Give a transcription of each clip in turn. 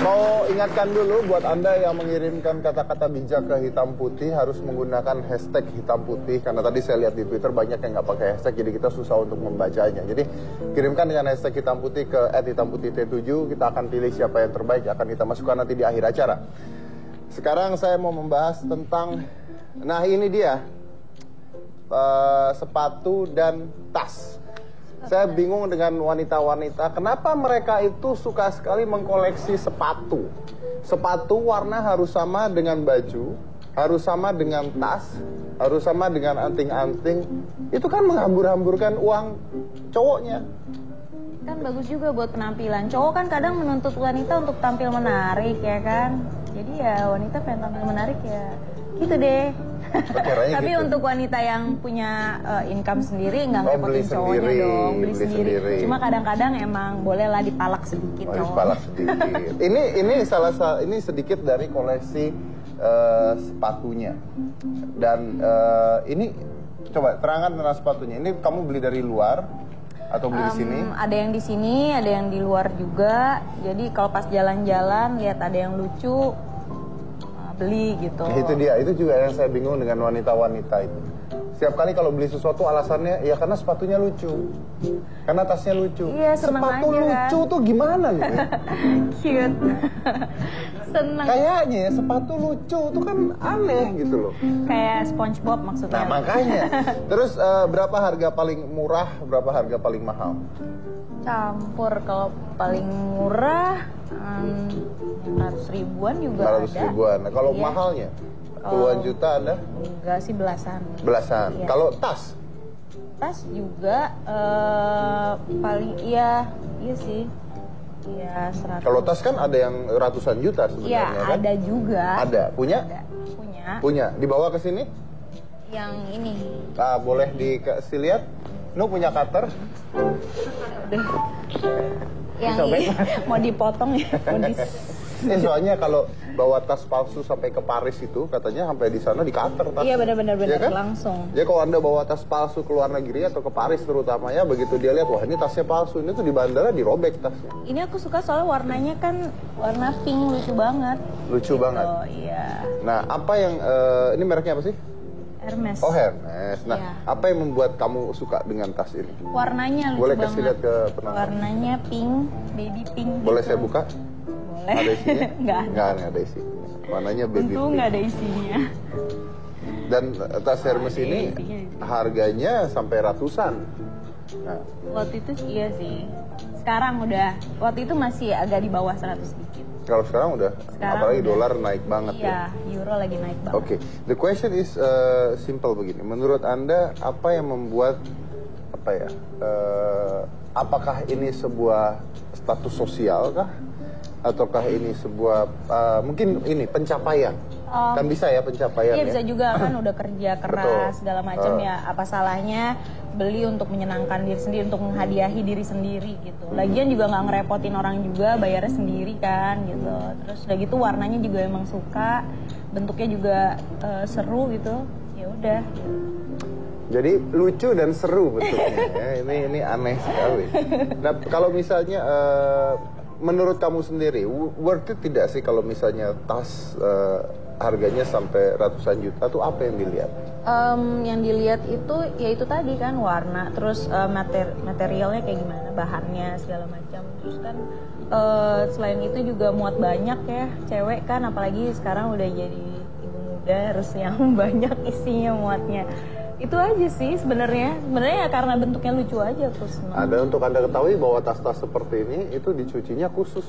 Mau ingatkan dulu buat Anda yang mengirimkan kata-kata bijak ke hitam putih harus menggunakan hashtag hitam putih. Karena tadi saya lihat di Twitter banyak yang nggak pakai hashtag, jadi kita susah untuk membacanya. Jadi kirimkan dengan hashtag hitam putih ke @hitamputih7. Kita akan pilih siapa yang terbaik, akan kita masukkan nanti di akhir acara. Sekarang saya mau membahas tentang, nah ini dia, sepatu dan tas. Saya bingung dengan wanita-wanita, kenapa mereka itu suka sekali mengkoleksi sepatu. Sepatu warna harus sama dengan baju, harus sama dengan tas, harus sama dengan anting-anting. Itu kan menghambur-hamburkan uang cowoknya. Kan bagus juga buat penampilan. Cowok kan kadang menuntut wanita untuk tampil menarik ya kan. Jadi ya wanita pengen tampil menarik ya gitu deh. Tapi gitu. Untuk wanita yang punya income sendiri nggak ngerepotin cowoknya dong, beli sendiri. Cuma kadang-kadang emang bolehlah dipalak sedikit. Dipalak sedikit. ini sedikit dari koleksi sepatunya. Dan ini coba terangkan tentang sepatunya. Ini kamu beli dari luar atau beli di sini? Ada yang di sini, ada yang di luar juga. Jadi kalau pas jalan-jalan lihat ada yang lucu, beli gitu. Itu dia, itu juga yang saya bingung dengan wanita-wanita itu. Setiap kali kalau beli sesuatu alasannya ya karena sepatunya lucu, karena tasnya lucu. Iya, sepatu aja, lucu kan? Tuh gimana nih? Cute. Seneng. Kayaknya ya, sepatu lucu tuh kan aneh gitu loh. Kayak SpongeBob maksudnya. Nah makanya. Terus berapa harga paling murah, berapa harga paling mahal? Campur. Kalau paling murah 100 ribuan juga 100 ribuan. Nah, kalau iya. mahalnya puluhan juta ada? Enggak sih, belasan. Belasan. Iya. Kalau tas? Tas juga paling iya sih. Iya 100. Kalau tas kan ada yang ratusan juta sebenarnya. Iya, kan? ada juga. Ada. Punya? Ada. Punya. Punya. Dibawa ke sini? Yang ini. Boleh dikasih lihat? Nu punya cutter? Yang ini mau dipotong ya, soalnya kalau bawa tas palsu sampai ke Paris itu katanya sampai di sana di cutter tas. Iya benar-benar ya kan? langsung. Jadi kalau Anda bawa tas palsu ke luar negeri atau ke Paris terutama ya, begitu dia lihat wah ini tasnya palsu, ini tuh di bandara dirobek tasnya. Ini aku suka soalnya warnanya kan warna pink, lucu banget. Lucu banget. Oh iya. Nah, apa yang ini mereknya apa sih? Hermes. Oh, Hermes. Nah, iya. Apa yang membuat kamu suka dengan tas ini? Warnanya lucu Boleh banget. kasih lihat ke penonton? Warnanya pink, baby pink. Boleh gitu. saya buka? Boleh. Ada isinya? Nggak ada isinya. Warnanya baby pink. Untung nggak ada isinya. Dan tas Hermes ini harganya sampai ratusan. Nah. Waktu itu iya sih. Sekarang udah. Waktu itu masih agak di bawah 100 sedikit. Kalau sekarang udah, apalagi dolar naik banget ya. Iya, euro lagi naik banget. Oke, the question is simple begini. Menurut Anda apa yang membuat apakah ini sebuah status sosial kah? Ataukah ini sebuah mungkin ini pencapaian? Kan bisa ya pencapaian. Iya bisa juga kan udah kerja keras segala macam ya. Apa salahnya beli untuk menyenangkan diri sendiri, untuk menghadiahi diri sendiri gitu. Lagian juga nggak ngerepotin orang juga, bayarnya sendiri kan gitu. Terus udah gitu warnanya juga emang suka, bentuknya juga seru gitu. Ya udah. Jadi lucu dan seru bentuknya. Ini aneh sekali. Nah kalau misalnya menurut kamu sendiri worth it tidak sih kalau misalnya tas harganya sampai ratusan juta tuh apa yang dilihat? Yang dilihat itu ya itu tadi kan warna, terus materialnya kayak gimana, bahannya segala macam. Terus kan selain itu juga muat banyak ya, cewek kan apalagi sekarang udah jadi ibu muda harus yang banyak isinya muatnya. Itu aja sih sebenarnya ya karena bentuknya lucu aja terus. Ada untuk Anda ketahui bahwa tas-tas seperti ini itu dicucinya khusus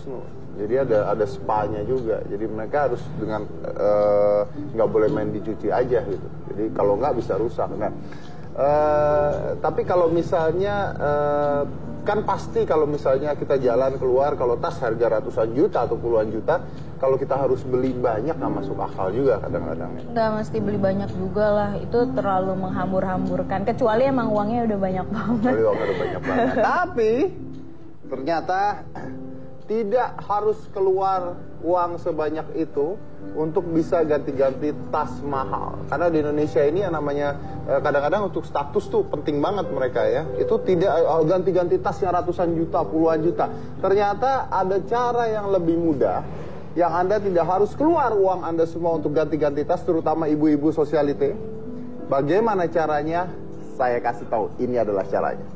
jadi ada spa-nya juga, jadi mereka harus dengan nggak boleh main dicuci aja gitu, jadi kalau nggak bisa rusak. Nah tapi kalau misalnya kan pasti kalau misalnya kita jalan keluar, kalau tas harga ratusan juta atau puluhan juta, kalau kita harus beli banyak nggak masuk akal juga kadang-kadang. Nggak mesti beli banyak juga lah, itu terlalu menghambur-hamburkan. Kecuali emang uangnya udah banyak banget. Uangnya udah banyak banget. Tapi ternyata tidak harus keluar uang sebanyak itu untuk bisa ganti-ganti tas mahal. Karena di Indonesia ini yang namanya kadang-kadang untuk status tuh penting banget mereka ya. Itu tidak ganti-ganti tas yang ratusan juta, puluhan juta. Ternyata ada cara yang lebih mudah, yang Anda tidak harus keluar uang Anda semua untuk ganti-ganti tas, terutama ibu-ibu sosialite. Bagaimana caranya? Saya kasih tahu, ini adalah caranya.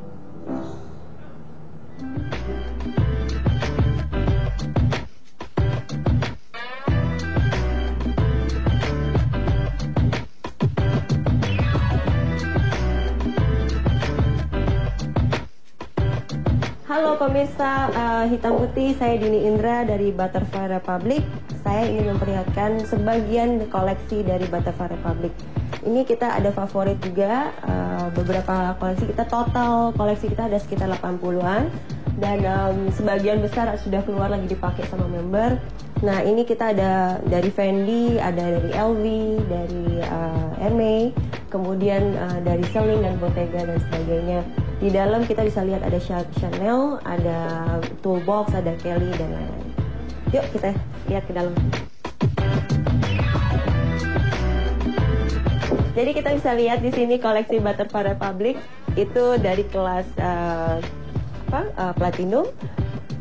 Halo pemirsa Hitam Putih, saya Dini Indra dari Butterfly Republic. Saya ingin memperlihatkan sebagian koleksi dari Butterfly Republic. Ini kita ada favorit juga, beberapa koleksi kita, total koleksi kita ada sekitar 80-an. Dan sebagian besar sudah keluar lagi dipakai sama member. Nah ini kita ada dari Fendi, ada dari LV, dari Hermes, kemudian dari Celine dan Bottega dan sebagainya. Di dalam kita bisa lihat ada Chanel, ada Toolbox, ada Kelly dan lain-lain. Yuk kita lihat ke dalam. Jadi kita bisa lihat di sini koleksi Butterfly Republic itu dari kelas platinum.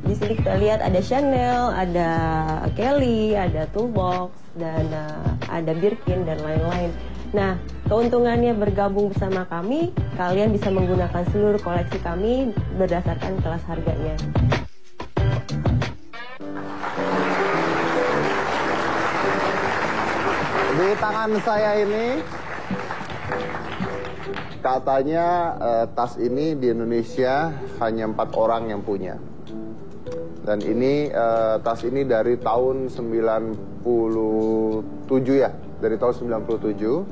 Di sini kita lihat ada Chanel, ada Kelly, ada Toolbox dan ada Birkin dan lain-lain. Nah, keuntungannya bergabung bersama kami, kalian bisa menggunakan seluruh koleksi kami berdasarkan kelas harganya. Di tangan saya ini, katanya tas ini di Indonesia hanya 4 orang yang punya. Dan ini tas ini dari tahun 97 ya, dari tahun 97.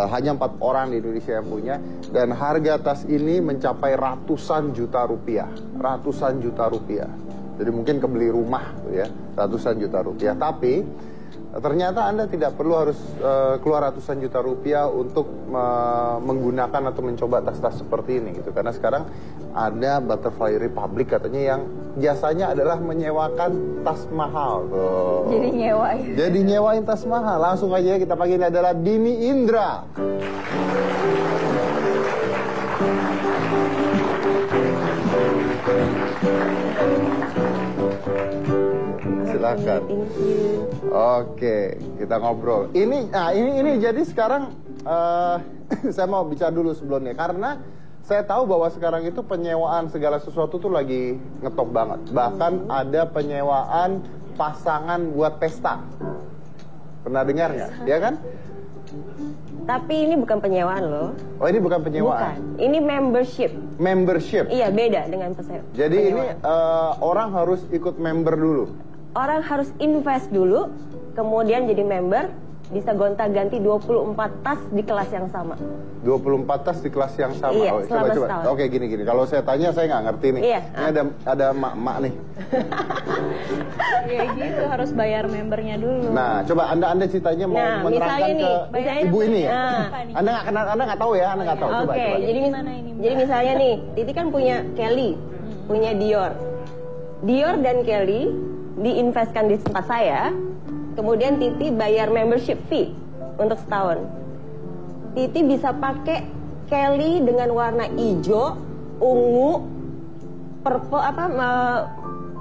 Hanya 4 orang di Indonesia yang punya. Dan harga tas ini mencapai ratusan juta rupiah. Ratusan juta rupiah. Jadi mungkin kebeli rumah ya, ratusan juta rupiah. Tapi ternyata Anda tidak perlu harus keluar ratusan juta rupiah untuk menggunakan atau mencoba tas-tas seperti ini gitu. Karena sekarang ada Butterfly Republic katanya yang jasanya adalah menyewakan tas mahal. Jadi nyewain. Jadi nyewain tas mahal. Langsung aja kita panggil adalah Dini Indra. Silakan. Oke, kita ngobrol. Ini jadi sekarang saya mau bicara dulu sebelumnya karena saya tahu bahwa sekarang itu penyewaan segala sesuatu tuh lagi ngetop banget. Bahkan ada penyewaan pasangan buat pesta. Pernah dengar nggak? Ya kan? Tapi ini bukan penyewaan loh. Oh, ini bukan penyewaan. Bukan. Ini membership. Membership. Iya, beda dengan penyewaan. Jadi ini orang harus ikut member dulu. Orang harus invest dulu, kemudian jadi member. Bisa gonta-ganti 24 tas di kelas yang sama. 24 tas di kelas yang sama. Iya, coba. setahun. Oke, gini. Kalau saya tanya saya nggak ngerti nih. Iya. Ini ada mak-mak nih. Ya gitu, harus bayar membernya dulu. Nah, coba Anda ceritanya mau menerangkan ke ibu ini ya. Anda nggak kenal, Anda nggak tahu ya, Anda nggak tahu. Coba. Jadi misalnya nih, Titi kan punya Kelly, punya Dior. Dior dan Kelly diinvestkan di tempat saya. Kemudian Titi bayar membership fee untuk setahun. Titi bisa pakai Kelly dengan warna hijau, ungu, purple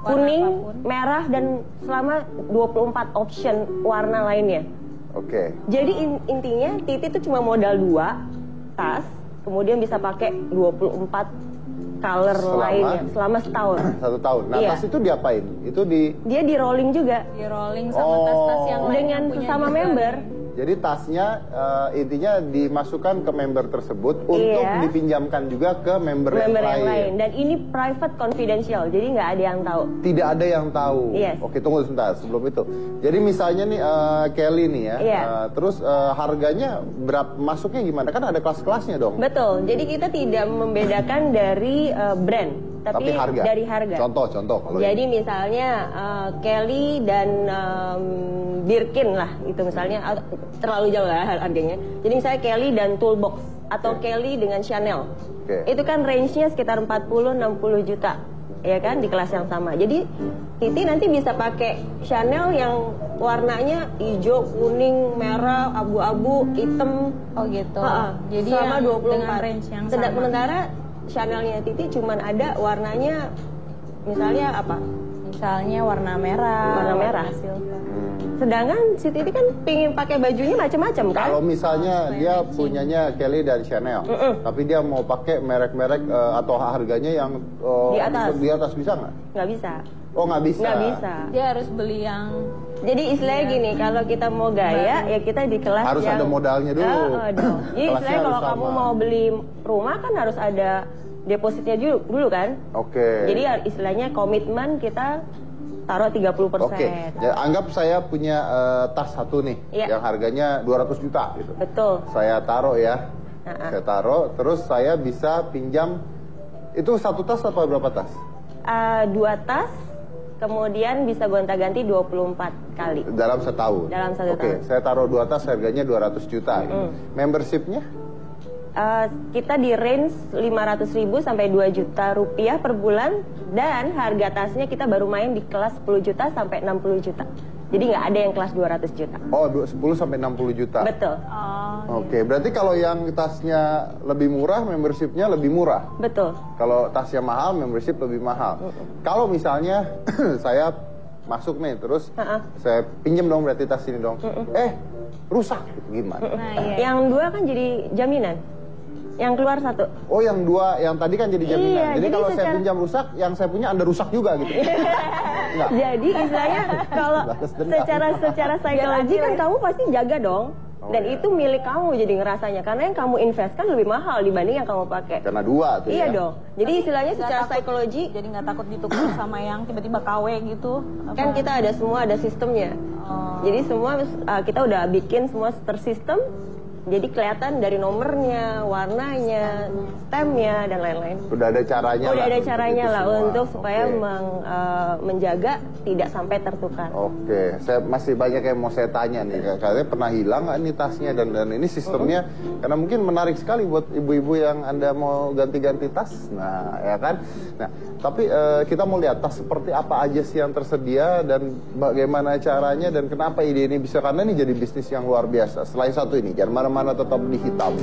kuning, merah dan selama 24 option warna lainnya. Oke. Jadi intinya Titi itu cuma modal 2 tas, kemudian bisa pakai 24 color lainnya selama setahun. 1 tahun. Nah, iya. Tas itu diapain? Dia di rolling juga. Di rolling sama tas-tas yang lain dengan sesama juga. member. Jadi tasnya intinya dimasukkan ke member tersebut untuk dipinjamkan juga ke member yang lain. Dan ini private confidential, jadi nggak ada yang tahu. Tidak ada yang tahu. Yes. Oke, tunggu sebentar sebelum itu. Jadi misalnya nih Kelly nih ya, terus harganya berapa? Masuknya gimana? Kan ada kelas-kelasnya dong. Betul. Jadi kita tidak membedakan dari brand, tapi dari harga. Contoh kalau jadi misalnya Kelly dan Birkin lah, itu misalnya terlalu jauh lah harganya. Jadi misalnya Kelly dan Toolbox atau Kelly dengan Chanel. Itu kan range-nya sekitar 40-60 juta. ya kan, di kelas yang sama. Jadi Titi nanti bisa pakai Chanel yang warnanya hijau, kuning, merah, abu-abu, hitam. Oh gitu. Jadi selama yang 24 dengan range yang sama. Sementara Chanelnya Titi cuman ada warnanya misalnya apa? Misalnya warna merah. Warna merah. Silver. Sedangkan si Titi kan pingin pakai bajunya macam-macam kan? Kalau misalnya dia punyanya Kelly dan Chanel, tapi dia mau pakai merek-merek atau harganya yang di atas bisa nggak? Nggak bisa. Oh nggak bisa. Nggak bisa. Dia harus beli yang. Jadi istilahnya gini, kalau kita mau gaya ya kita di kelas harus yang ada modalnya dulu. Dong. Jadi istilahnya kalau kamu mau beli rumah kan harus ada depositnya dulu kan? Oke. Jadi istilahnya komitmen kita taruh 30%. Oke. Ya, anggap saya punya tas satu nih, yang harganya 200 juta gitu. Betul. Saya taruh ya. Saya taruh, terus saya bisa pinjam. Itu satu tas apa berapa tas? 2 tas, kemudian bisa gonta-ganti 24 kali. Dalam setahun? Dalam 1 tahun. Oke, saya taruh 2 tas harganya 200 juta. Gitu. Membershipnya? Kita di range 500.000 sampai 2 juta rupiah per bulan, dan harga tasnya kita baru main di kelas 10 juta sampai 60 juta. Jadi nggak ada yang kelas 200 juta. Oh, 10 sampai 60 juta. Betul. Oke, berarti kalau yang tasnya lebih murah, membershipnya lebih murah. Betul. Kalau tasnya mahal, membership lebih mahal. Kalau misalnya saya masuk nih, terus saya pinjam dong berarti tas ini dong. Rusak, gitu, gimana? Yang 2 kan jadi jaminan. Yang keluar 1. Oh, yang 2, yang tadi kan jadi jaminan. Iya, jadi kalau saya pinjam rusak, yang saya punya Anda rusak juga gitu. Jadi istilahnya kalau secara psikologi kan kamu pasti jaga dong. Dan itu milik kamu jadi ngerasanya, karena yang kamu invest kan lebih mahal dibanding yang kamu pakai. Karena 2 tuh. Iya dong. Jadi istilahnya secara psikologi, jadi nggak takut ditukar sama yang tiba-tiba KW gitu. Kan kita ada sistemnya. Jadi semua kita udah bikin semua tersistem. Jadi kelihatan dari nomornya, warnanya, stemnya, dan lain-lain. Udah ada caranya. Udah ada caranya lah untuk supaya menjaga tidak sampai tertukar. Oke, saya masih banyak yang mau saya tanya nih. Katanya pernah hilang nggak nih tasnya, dan ini sistemnya, karena mungkin menarik sekali buat ibu-ibu yang Anda mau ganti-ganti tas. Nah, ya kan. Nah, tapi kita mau lihat tas seperti apa aja sih yang tersedia dan bagaimana caranya dan kenapa ide ini bisa, karena ini jadi bisnis yang luar biasa. Selain satu ini, jangan mana tetap di Hitam.